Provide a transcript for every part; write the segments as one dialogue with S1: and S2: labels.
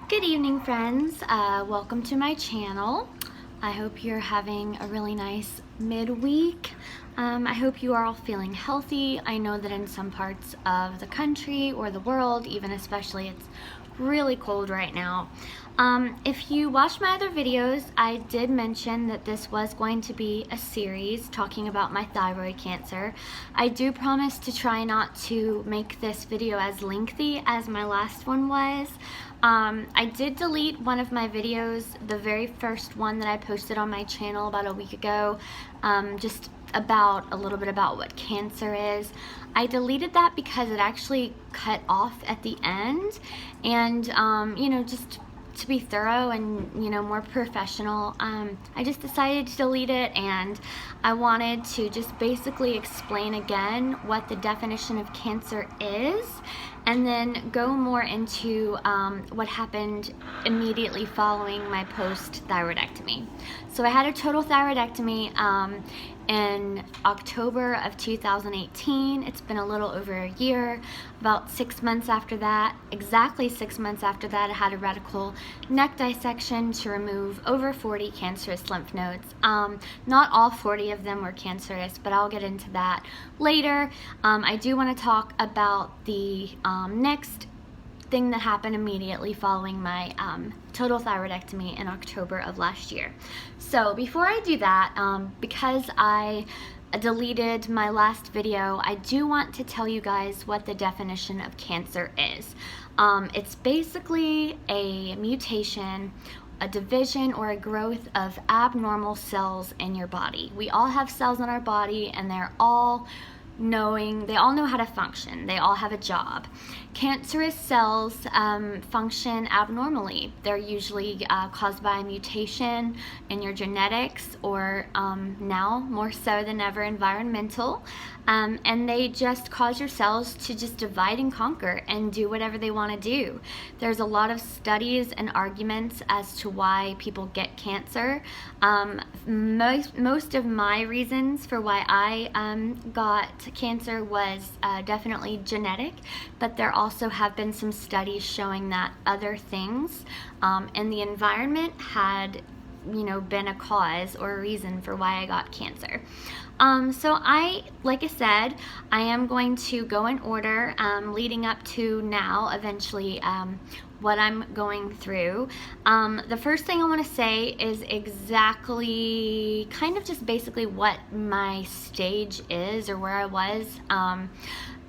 S1: Good evening, friends. Welcome to my channel. I hope you're having a really nice midweek. I hope you are all feeling healthy. I know that in some parts of the country or the world, even especially, it's really cold right now. If you watched my other videos, I did mention that this was going to be a series talking about my thyroid cancer. I do promise to try not to make this video as lengthy as my last one was. I did delete one of my videos, the very first one that I posted on my channel about a week ago, just about a little bit about what cancer is. I deleted that because it actually cut off at the end, and you know, just to be thorough and, you know, more professional, I just decided to delete it, and I wanted to just basically explain again what the definition of cancer is, and then go more into what happened immediately following my post-thyroidectomy. So I had a total thyroidectomy in October of 2018. It's been a little over a year. About 6 months after that, exactly 6 months after that, I had a radical neck dissection to remove over 40 cancerous lymph nodes. Not all 40 of them were cancerous, but I'll get into that later. I do want to talk about the next thing that happened immediately following my total thyroidectomy in October of last year. So before I do that, because I deleted my last video, I do want to tell you guys what the definition of cancer is. It's basically a mutation, a division, or a growth of abnormal cells in your body. We all have cells in our body, and they all know how to function. They all have a job. Cancerous cells function abnormally. They're usually caused by a mutation in your genetics, or now more so than ever environmental, and they just cause your cells to just divide and conquer and do whatever they want to do. There's a lot of studies and arguments as to why people get cancer. Most of my reasons for why I got cancer was definitely genetic, but there also have been some studies showing that other things in the environment had, you know, been a cause or a reason for why I got cancer. So like I said, I am going to go in order, leading up to now, eventually, what I'm going through. The first thing I want to say is exactly, kind of just basically what my stage is, or where I was.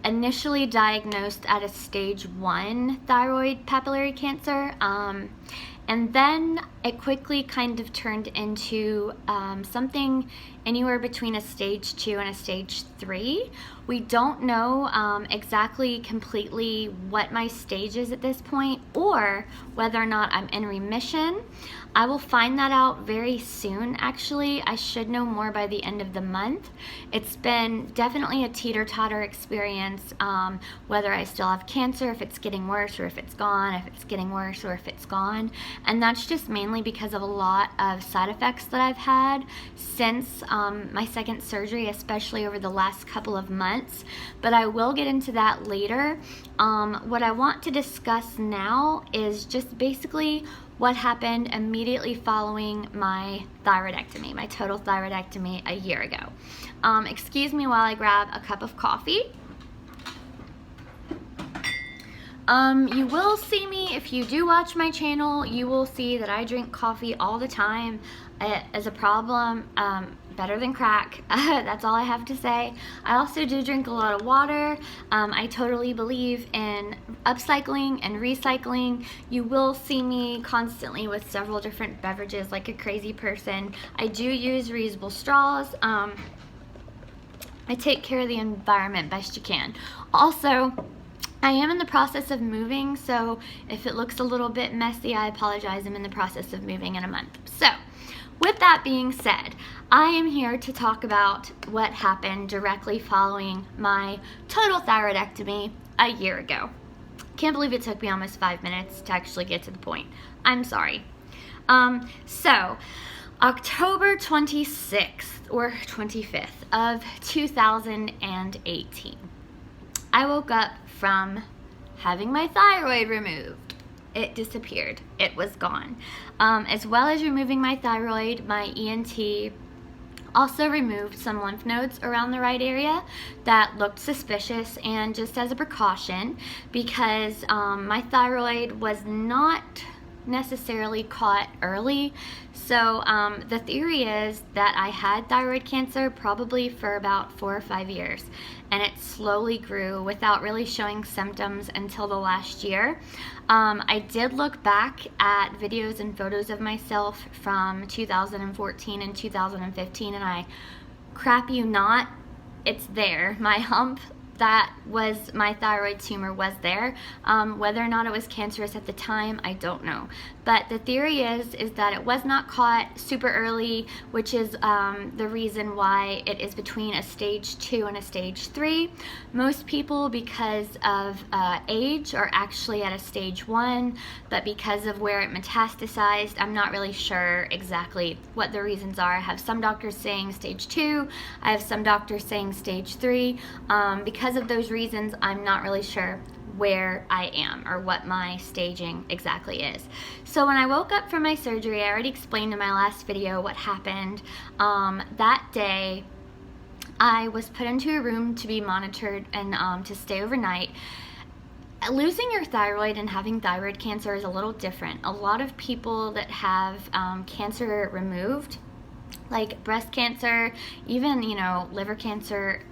S1: Initially diagnosed at a stage 1 thyroid papillary cancer, and then it quickly kind of turned into something anywhere between a stage 2 and a stage 3. We don't know exactly completely what my stage is at this point, or whether or not I'm in remission. I will find that out very soon, actually. I should know more by the end of the month. It's been definitely a teeter-totter experience, whether I still have cancer, if it's getting worse, or if it's gone, if it's getting worse, or if it's gone. And that's just mainly because of a lot of side effects that I've had since my second surgery, especially over the last couple of months. But I will get into that later. What I want to discuss now is just basically what happened immediately following my thyroidectomy, my total thyroidectomy a year ago. Excuse me while I grab a cup of coffee. You will see me, if you do watch my channel, you will see that I drink coffee all the time. It is a problem, better than crack. That's all I have to say. I also do drink a lot of water. I totally believe in upcycling and recycling. You will see me constantly with several different beverages like a crazy person. I do use reusable straws. I take care of the environment best you can. Also, I am in the process of moving, so if it looks a little bit messy, I apologize. I'm in the process of moving in a month. So, with that being said, I am here to talk about what happened directly following my total thyroidectomy a year ago. Can't believe it took me almost 5 minutes to actually get to the point. I'm sorry. So, October 26th or 25th of 2018, I woke up from having my thyroid removed. it disappeared. It was gone. As well as removing my thyroid, my ENT also removed some lymph nodes around the right area that looked suspicious, and just as a precaution, because my thyroid was not necessarily caught early. So the theory is that I had thyroid cancer probably for about 4 or 5 years, and it slowly grew without really showing symptoms until the last year. I did look back at videos and photos of myself from 2014 and 2015, and I crap you not, it's there. My hump that was my thyroid tumor was there. Whether or not it was cancerous at the time, I don't know. But the theory is that it was not caught super early, which is the reason why it is between a stage 2 and a stage 3. Most people, because of age, are actually at a stage 1, but because of where it metastasized, I'm not really sure exactly what the reasons are. I have some doctors saying stage 2, I have some doctors saying stage 3. Because of those reasons, I'm not really sure where I am or what my staging exactly is. So when I woke up from my surgery, I already explained in my last video what happened. That day, I was put into a room to be monitored and to stay overnight. Losing your thyroid and having thyroid cancer is a little different. A lot of people that have cancer removed, like breast cancer, even, liver cancer,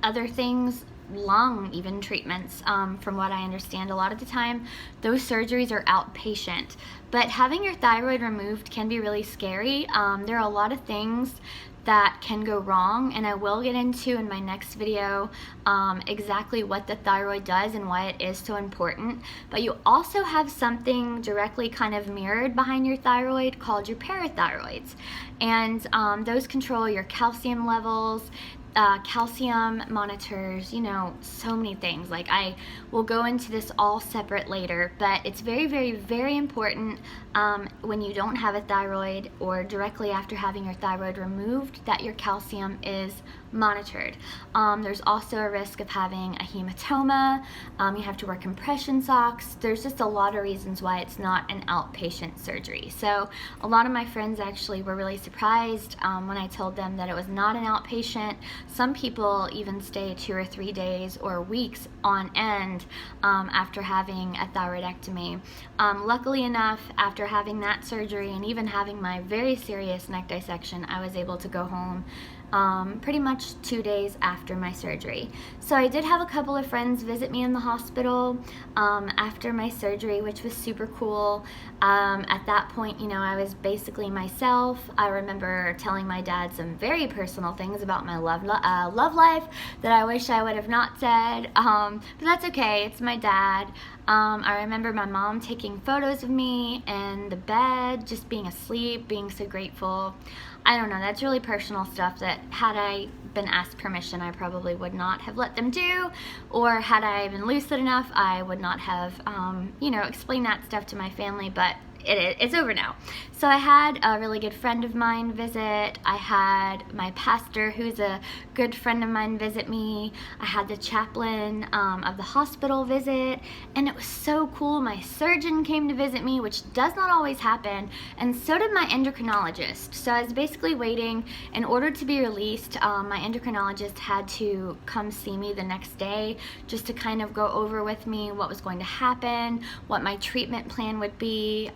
S1: other things, lung even treatments, from what I understand, a lot of the time those surgeries are outpatient. But having your thyroid removed can be really scary. There are a lot of things that can go wrong, and I will get into in my next video exactly what the thyroid does and why it is so important. But you also have something directly kind of mirrored behind your thyroid called your parathyroids, and those control your calcium levels. Calcium monitors, so many things. Like, I will go into this all separate later, but it's very, very, very important when you don't have a thyroid or directly after having your thyroid removed that your calcium is monitored. There's also a risk of having a hematoma. You have to wear compression socks. There's just a lot of reasons why it's not an outpatient surgery. So a lot of my friends actually were really surprised when I told them that it was not an outpatient. Some people even stay 2 or 3 days or weeks on end after having a thyroidectomy. Luckily enough, after having that surgery and even having my very serious neck dissection, I was able to go home pretty much 2 days after my surgery. So I did have a couple of friends visit me in the hospital after my surgery, which was super cool. At that point, I was basically myself. I remember telling my dad some very personal things about my love life that I wish I would have not said, but that's okay. It's my dad. I remember my mom taking photos of me in the bed, just being asleep, being so grateful. I don't know, that's really personal stuff that had I been asked permission, I probably would not have let them do, or had I been lucid enough, I would not have, explained that stuff to my family, but it's over now. So I had a really good friend of mine visit. I had my pastor, who's a good friend of mine, visit me. I had the chaplain of the hospital visit, and it was so cool. My surgeon came to visit me, which does not always happen, and so did my endocrinologist. So I was basically waiting. In order to be released, my endocrinologist had to come see me the next day just to kind of go over with me what was going to happen, what my treatment plan would be,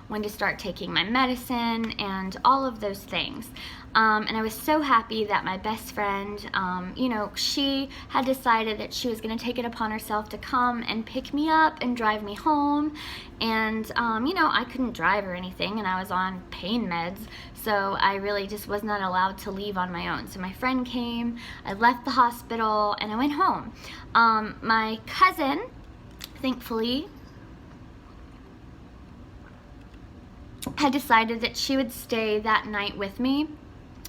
S1: when to start taking my medicine, and all of those things. And I was so happy that my best friend, she had decided that she was going to take it upon herself to come and pick me up and drive me home. And, I couldn't drive or anything, and I was on pain meds, so I really just was not allowed to leave on my own. So my friend came, I left the hospital, and I went home. My cousin, thankfully, had decided that she would stay that night with me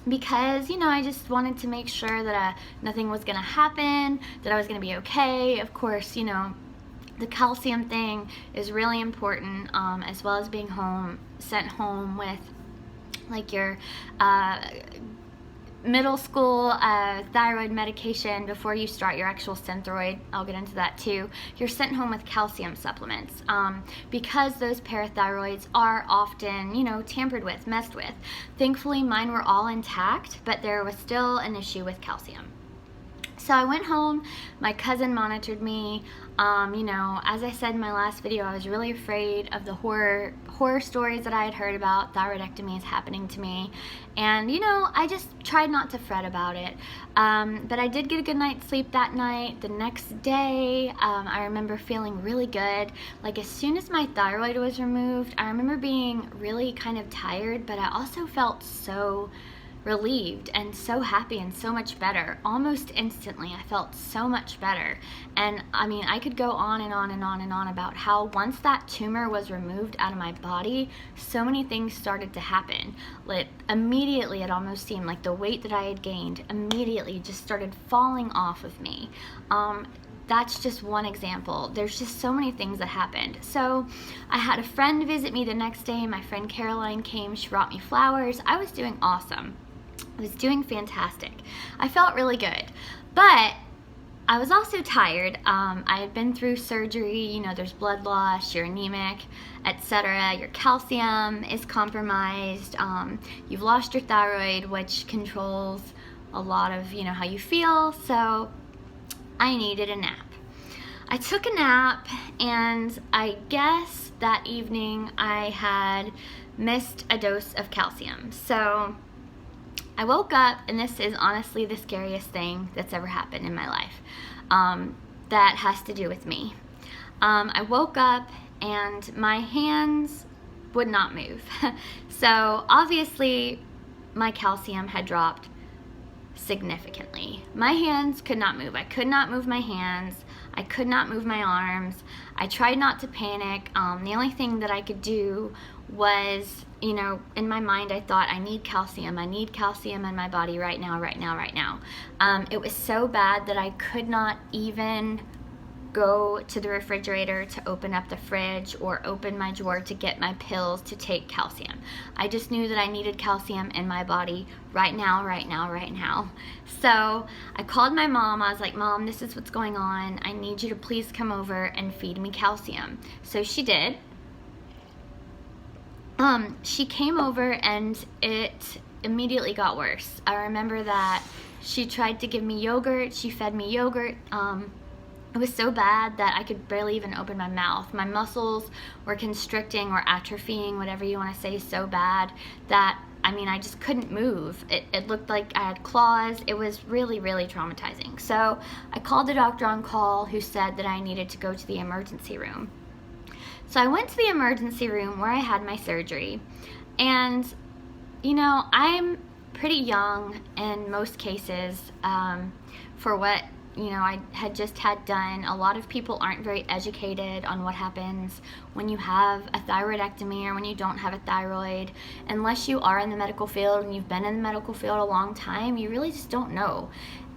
S1: because, I just wanted to make sure that nothing was going to happen, that I was going to be okay. Of course, the calcium thing is really important, as well as being sent home with like your middle school thyroid medication before you start your actual Synthroid. I'll get into that too. You're sent home with calcium supplements because those parathyroids are often, you know, tampered with, messed with. Thankfully, mine were all intact, but there was still an issue with calcium. So I went home, my cousin monitored me. You know, as I said in my last video, I was really afraid of the horror stories that I had heard about thyroidectomies happening to me. And, you know, I just tried not to fret about it. But I did get a good night's sleep that night. The next day, I remember feeling really good. Like, as soon as my thyroid was removed, I remember being really kind of tired, but I also felt so relieved and so happy and so much better. Almost instantly, I felt so much better. And I mean, I could go on and on and on and on about how once that tumor was removed out of my body, so many things started to happen. Like, immediately, it almost seemed like the weight that I had gained immediately just started falling off of me. That's just one example. There's just so many things that happened. So I had a friend visit me the next day. My friend Caroline came. She brought me flowers. I was doing awesome. I was doing fantastic. I felt really good, but I was also tired. I had been through surgery. You know, there's blood loss, you're anemic, etc. Your calcium is compromised. You've lost your thyroid, which controls a lot of, you know, how you feel. So I needed a nap. I took a nap, and I guess that evening I had missed a dose of calcium. So I woke up, and this is honestly the scariest thing that's ever happened in my life that has to do with me. I woke up, and my hands would not move. So obviously, my calcium had dropped significantly. My hands could not move. I could not move my hands. I could not move my arms. I tried not to panic. The only thing that I could do was, you know, in my mind I thought, I need calcium in my body right now. It was so bad that I could not even go to the refrigerator to open up the fridge or open my drawer to get my pills to take calcium. I just knew that I needed calcium in my body right now. So I called my mom. I was like, Mom, this is what's going on. I need you to please come over and feed me calcium. So she did. She came over, and it immediately got worse. I remember that she tried to give me yogurt. She fed me yogurt. It was so bad that I could barely even open my mouth. My muscles were constricting or atrophying, whatever you want to say, so bad that, I mean, I just couldn't move. It looked like I had claws. It was really, really traumatizing. So I called the doctor on call, who said that I needed to go to the emergency room. So I went to the emergency room where I had my surgery. And, you know, I'm pretty young in most cases for what, you know, I had just had done. A lot of people aren't very educated on what happens when you have a thyroidectomy or when you don't have a thyroid. Unless you are in the medical field and you've been in the medical field a long time, you really just don't know.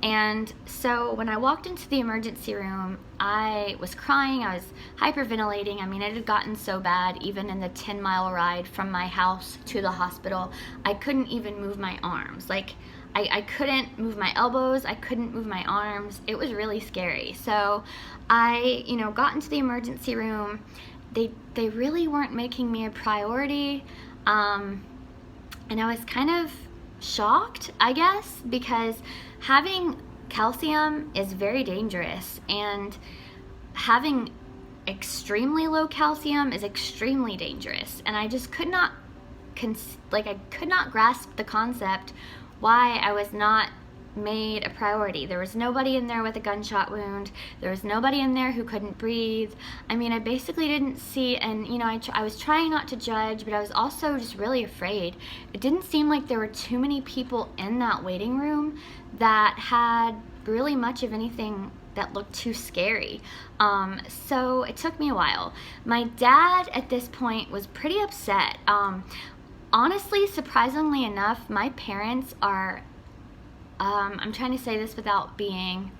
S1: And so when I walked into the emergency room, I was crying, I was hyperventilating. I mean, it had gotten so bad, even in the 10-mile ride from my house to the hospital, I couldn't even move my arms. Like, I couldn't move my elbows, I couldn't move my arms. It was really scary. So I, you know, got into the emergency room. They really weren't making me a priority. And I was kind of shocked, I guess, because having calcium is very dangerous, and having extremely low calcium is extremely dangerous. And I just could not I could not grasp the concept why I was not made a priority. There was nobody in there with a gunshot wound. There was nobody in there who couldn't breathe. I mean, I basically didn't see, and you know, I was trying not to judge, but I was also just really afraid. It didn't seem like there were too many people in that waiting room that had really much of anything that looked too scary. So it took me a while. My dad at this point was pretty upset. Honestly, surprisingly enough, my parents are, I'm trying to say this without being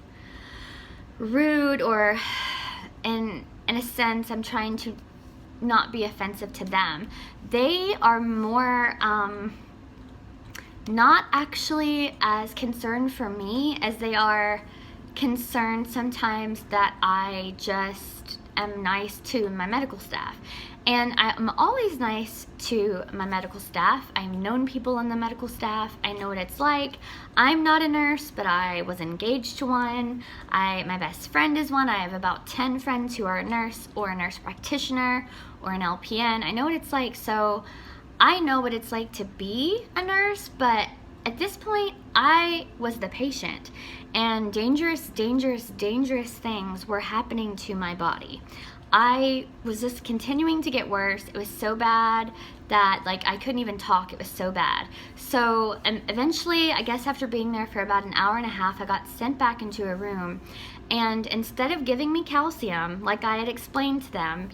S1: rude, or in a sense, I'm trying to not be offensive to them. They are more, not actually as concerned for me as they are concerned sometimes that I just am nice to my medical staff. And I'm always nice to my medical staff. I've known people in the medical staff. I know what it's like. I'm not a nurse, but I was engaged to one. My best friend is one. I have about 10 friends who are a nurse or a nurse practitioner or an LPN. I know what it's like. So I know what it's like to be a nurse, but at this point, I was the patient, and dangerous things were happening to my body. I was just continuing to get worse. It was so bad that I couldn't even talk. It was so bad. So eventually, I guess after being there for about an hour and a half, I got sent back into a room. And instead of giving me calcium, like I had explained to them,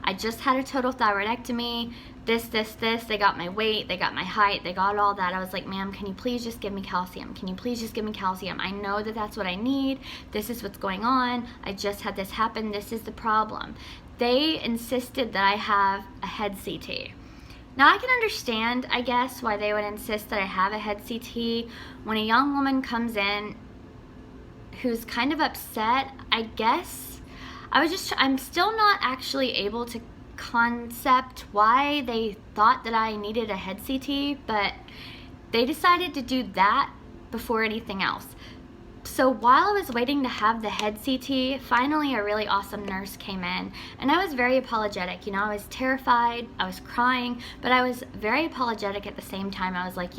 S1: I just had a total thyroidectomy, this, they got my weight, they got my height, they got all that. I was like, ma'am, can you please just give me calcium? Can you please just give me calcium? I know that that's what I need. This is what's going on. I just had this happen. This is the problem. They insisted that I have a head CT. Now I can understand, I guess, why they would insist that I have a head CT. When a young woman comes in who's kind of upset, I guess, I'm still not actually able to concept why they thought that I needed a head CT, but they decided to do that before anything else. So while I was waiting to have the head CT, finally a really awesome nurse came in, and I was very apologetic. I was terrified, I was crying, but I was very apologetic at the same time. I was like,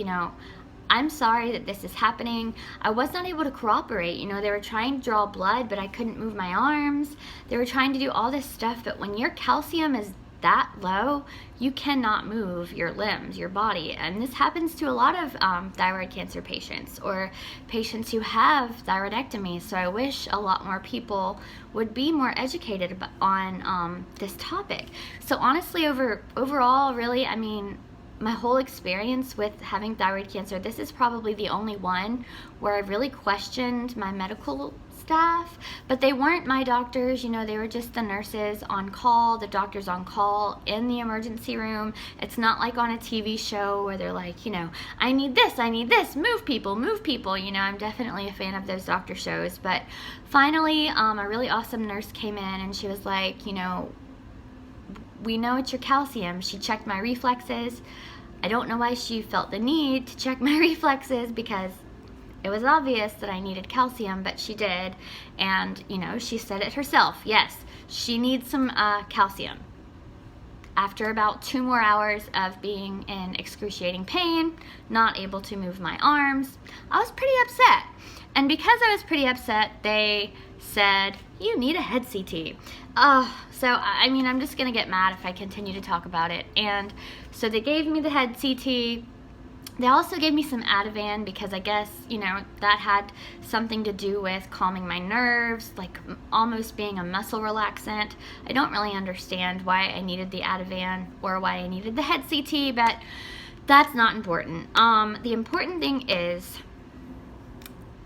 S1: I'm sorry that this is happening. I was not able to cooperate. They were trying to draw blood, but I couldn't move my arms. They were trying to do all this stuff, but when your calcium is that low, you cannot move your limbs, your body. And this happens to a lot of thyroid cancer patients or patients who have thyroidectomy. So I wish a lot more people would be more educated on this topic. So honestly, overall, really, my whole experience with having thyroid cancer, this is probably the only one where I've really questioned my medical staff, but they weren't my doctors. They were just the nurses on call, the doctors on call in the emergency room. It's not like on a TV show where they're like, I need this, move people. I'm definitely a fan of those doctor shows. But finally, a really awesome nurse came in and she was like, we know it's your calcium. She checked my reflexes. I don't know why she felt the need to check my reflexes, because it was obvious that I needed calcium, but she did. And, she said it herself. Yes, she needs some calcium. After about 2 more hours of being in excruciating pain, not able to move my arms, I was pretty upset. And because I was pretty upset, they said, you need a head CT. So I'm just gonna get mad if I continue to talk about it. And so they gave me the head CT. They also gave me some Ativan because I guess, that had something to do with calming my nerves, like almost being a muscle relaxant. I don't really understand why I needed the Ativan or why I needed the head CT, but that's not important. The important thing is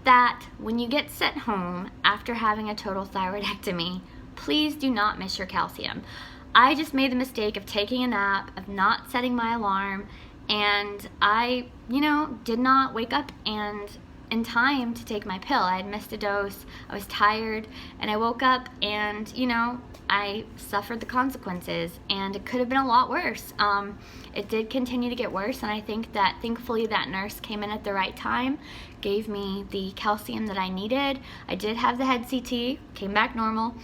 S1: that when you get sent home after having a total thyroidectomy, please do not miss your calcium. I just made the mistake of taking a nap, of not setting my alarm, and I, did not wake up in time to take my pill. I had missed a dose, I was tired, and I woke up and, I suffered the consequences, and it could have been a lot worse. It did continue to get worse, and I think that thankfully that nurse came in at the right time, gave me the calcium that I needed. I did have the head CT, came back normal.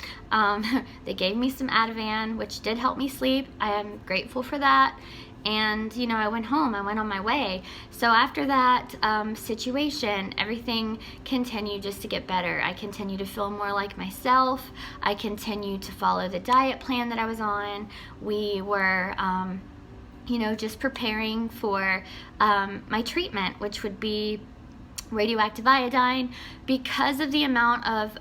S1: They gave me some Ativan, which did help me sleep. I am grateful for that. And, I went home, I went on my way. So after that situation, everything continued just to get better. I continued to feel more like myself. I continued to follow the diet plan that I was on. We were, just preparing for my treatment, which would be radioactive iodine. Because of the amount of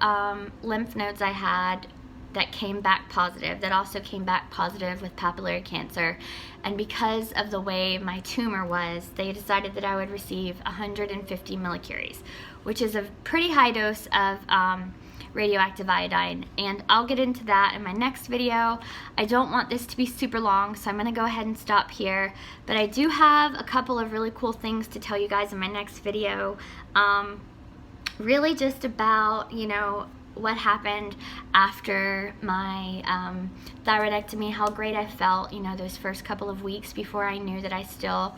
S1: lymph nodes I had that came back positive, that also came back positive with papillary cancer, and because of the way my tumor was, they decided that I would receive 150 millicuries, which is a pretty high dose of radioactive iodine, and I'll get into that in my next video. I don't want this to be super long, so I'm going to go ahead and stop here, but I do have a couple of really cool things to tell you guys in my next video, really just about, you know, what happened after my thyroidectomy, how great I felt, you know, those first couple of weeks before I knew that I still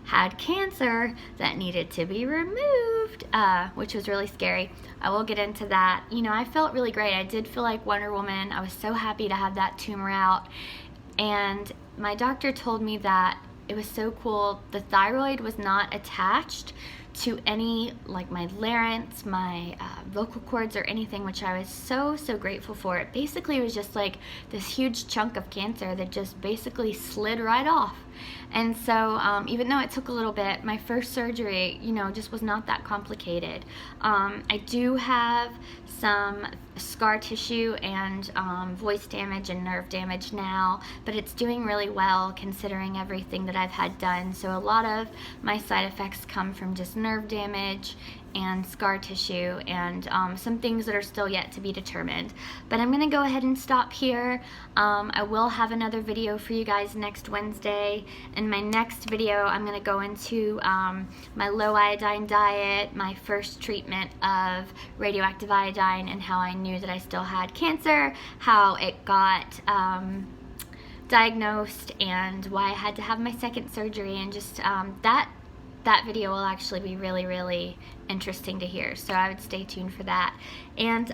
S1: had cancer that needed to be removed, which was really scary. I will get into that. You know, I felt really great. I did feel like Wonder Woman. I was so happy to have that tumor out, and my doctor told me that it was so cool. The thyroid was not attached to any, like, my larynx, my vocal cords, or anything, which I was so grateful for. It basically was just like this huge chunk of cancer that just basically slid right off. And so even though it took a little bit, my first surgery, you know, just was not that complicated. I do have some scar tissue and voice damage and nerve damage now, but it's doing really well considering everything that I've had done. So a lot of my side effects come from just nerve damage and scar tissue, and some things that are still yet to be determined. But I'm gonna go ahead and stop here. I will have another video for you guys next Wednesday. In my next video, I'm gonna go into my low iodine diet, my first treatment of radioactive iodine, and how I knew that I still had cancer, how it got diagnosed, and why I had to have my second surgery, and just that video will actually be really interesting to hear, so I would stay tuned for that. And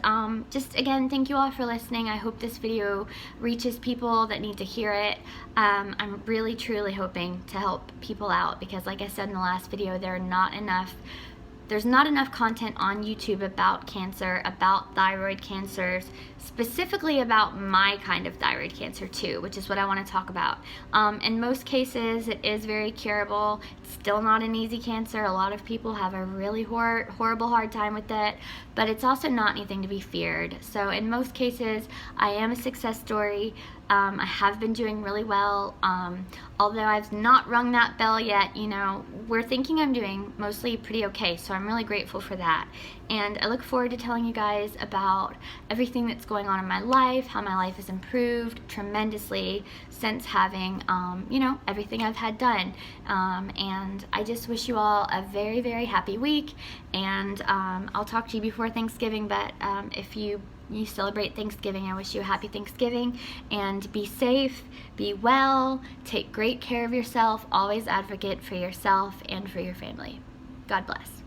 S1: just again, thank you all for listening. I hope this video reaches people that need to hear it. I'm really truly hoping to help people out, because like I said in the last video, there's not enough content on YouTube about cancer, about thyroid cancers, specifically about my kind of thyroid cancer too, which is what I want to talk about. In most cases, it is very curable. It's still not an easy cancer. A lot of people have a really horrible hard time with it, but it's also not anything to be feared. So in most cases, I am a success story. I have been doing really well. Although I've not rung that bell yet, you know, we're thinking I'm doing mostly pretty okay, so I'm really grateful for that. And I look forward to telling you guys about everything that's going on in my life, how my life has improved tremendously since having, you know, everything I've had done. And I just wish you all a very happy week, and I'll talk to you before Thanksgiving, but if you celebrate Thanksgiving, I wish you a happy Thanksgiving, and be safe, be well, take great care of yourself, always advocate for yourself and for your family. God bless.